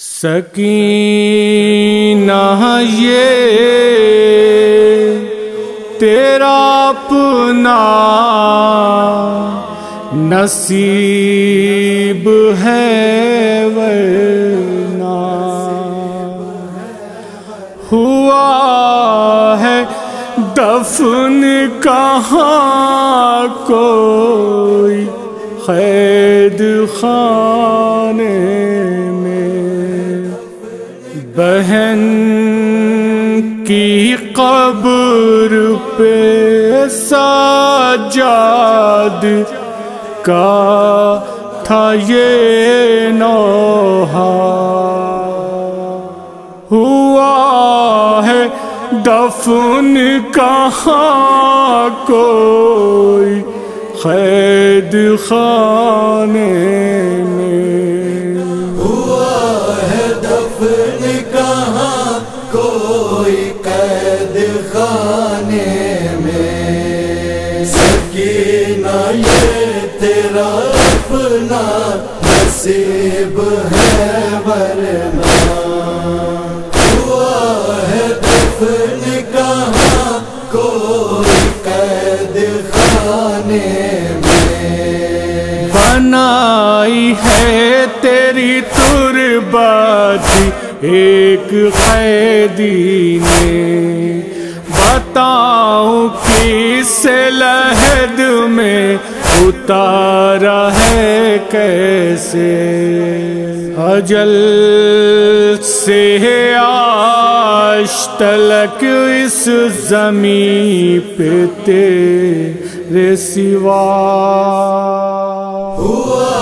سکینہ یہ تیرا اپنا نصیب ہے، ورنہ ہوا ہے دفن کہاں کوئی قید خانے میں، بہن کی قبر پہ سجاد کا تھا یہ نوحہ، ہوا ہے دفن کہاں کوئی قید خانے میں، ہوا ہے دفن کہاں کوئی قید خانے میں، سکینہ یہ تیرا اپنا نصیب ہے، ورنہ ہوا ہے دفن کہاں کوئی قید خانے میں، بنائی ہے تیری تربت ایک قیدی نے، بتاؤں کس لحد میں اتارا ہے کیسے، اجل سے آج تلک اس زمین پہ تیرے سوا، ہوا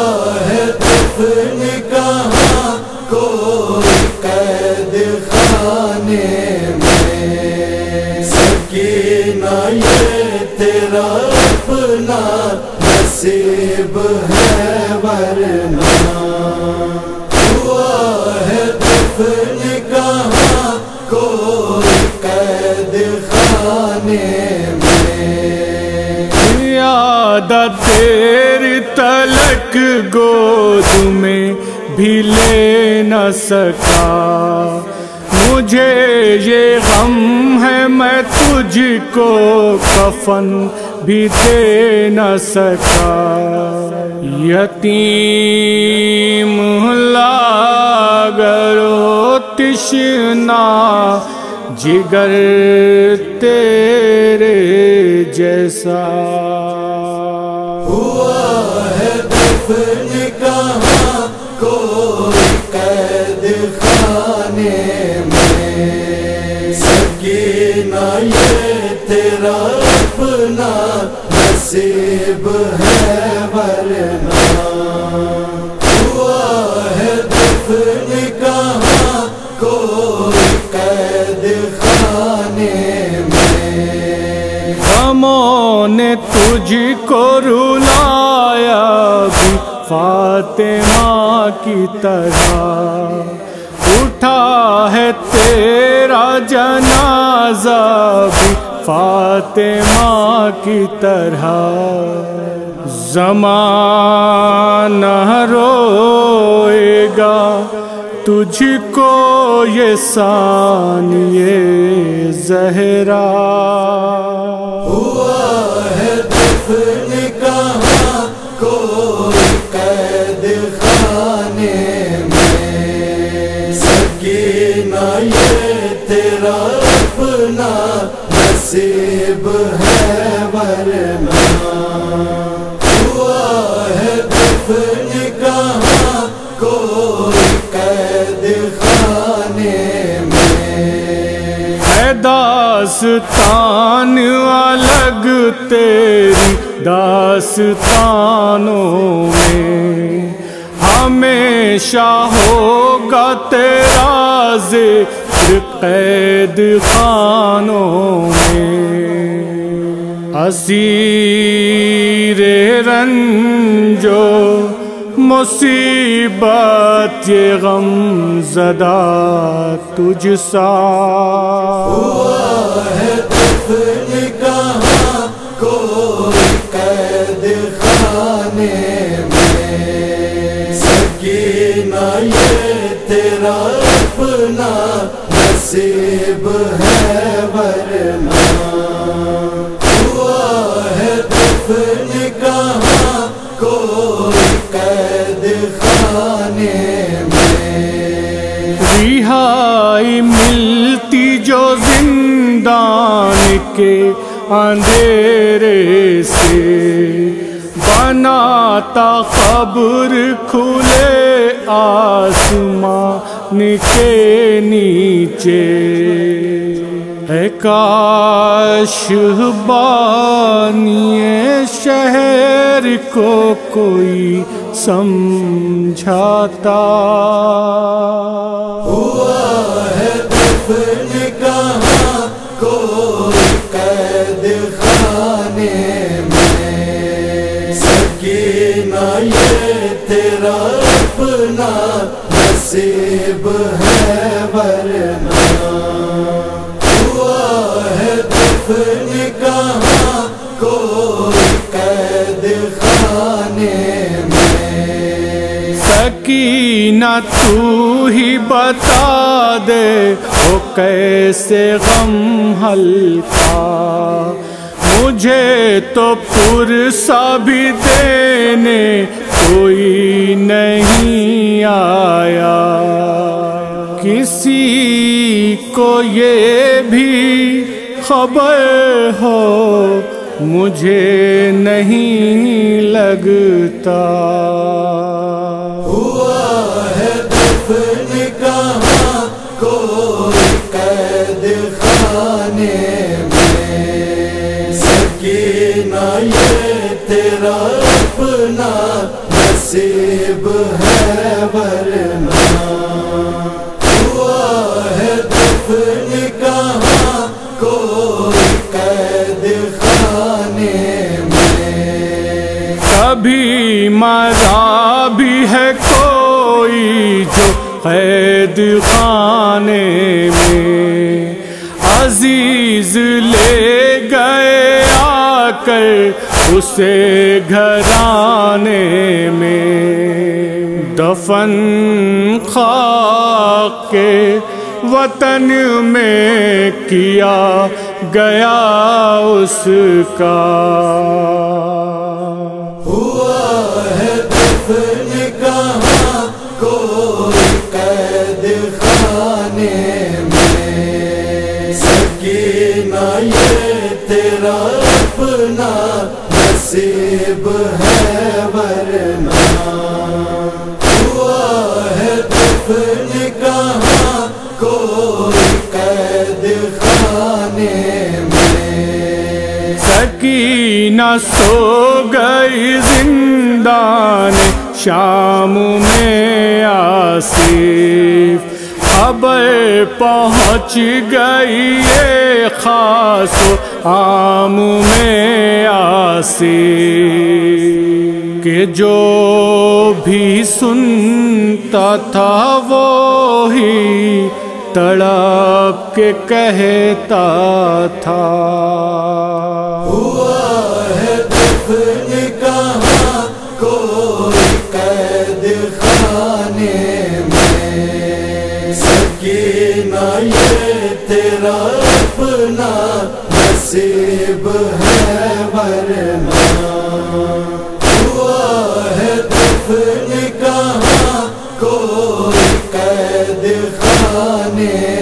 ہے دفن کہاں کوئی قید خانے میں، سکینہ یہ تیرا اپنا نصیب ہے، ورنہ ہوا ہے دفن کہاں کوئی قید خانے میں، عادت تیری تلک گود میں بھی لے نہ سکا، مجھے یہ غم ہے میں تجھ کو کفن بھی دے نہ سکا، یتیم لاغر و تشنا جگر تیرے جیسا، ہوا ہے دفن کہاں کوئی قید خانے میں، سکینہ یہ تیرا اپنا نصیب ہے، ورنہ ہوا ہے دفن کہاں کوئی قید خانے میں، غموں نے تجھ کو رلایا بھی فاطمہ کی طرح، اٹھا ہے تیرا جنازہ بھی فاطمہ کی طرح، زمانہ روئے گا تجھ کو یہ ثانیہ زہرا، ہوا ہے دفن کہاں کوئی قید خانے میں، سکینہ یہ تیرا اپنا نصیب ہے، ورنہ ہوا ہے دفن کہاں کوئی قید خانے میں، ہے داستان الگ تیری داستانوں میں، ہمیشہ ہوگا تیرا ذکر قید خانوں میں، اسیر رنجو مصیبت یہ غم زدہ تجھ سا، ہوا ہے دفن کہاں کوئی قید خانے میں، سکینہ یہ تیرا اپنا نصیب ہے ورنہ ہوا ہے دفن کہاں کوئی قید خانے میں رہائی ملتی جو زندان کے اندھیرے سے بناتا قبر کھلے آسمان کے نیچے اے کاش بانی شہر کو کوئی سمجھاتا ہوا ہے دفن کہاں کوئی قید خانے میں سکینہ یہ تیرا اپنا نصیب ہے ورنہ ہوا ہے دفن کہاں کوئی قید خانے میں سکینہ تو ہی بتا دے وہ کیسے غم ہلکا مجھے تو پرسا بھی دینے کوئی نہیں آیا کسی کو یہ بھی خبر ہو مجھے نہیں لگتا ہوا ہے دفن کہاں کوئی قید خانے میں سکینہ یہ تیرا اپنا نصیب ہے ورنہ ہوا ہے دفن کہاں کوئی قید خانے میں کبھی مرا بھی ہے کوئی جو قید خانے میں عزیز لے گئے آ کر اسے گھرانے میں دفن خاک کے وطن میں کیا گیا اس کا ہوا ہے دفن کہاں کوئی قید خانے میں سکینہ یہ تیرا اپنا نصیب ہے ورنہ ہوا ہے دفن کہاں کوئی قید خانے میں سکینہ سو گئی زندان شام میں آصف خبر پہنچ گئی یہ خاص عام میں آصف کہ جو بھی سنتا تھا وہی تڑپ کے کہتا تھا ہوا ہے دفن کہاں کوئی قید خانے میں سکینہ یہ تیرا اپنا نصیب ہے ورنہ ہوا ہے دفن کہاں کوئی قید خانے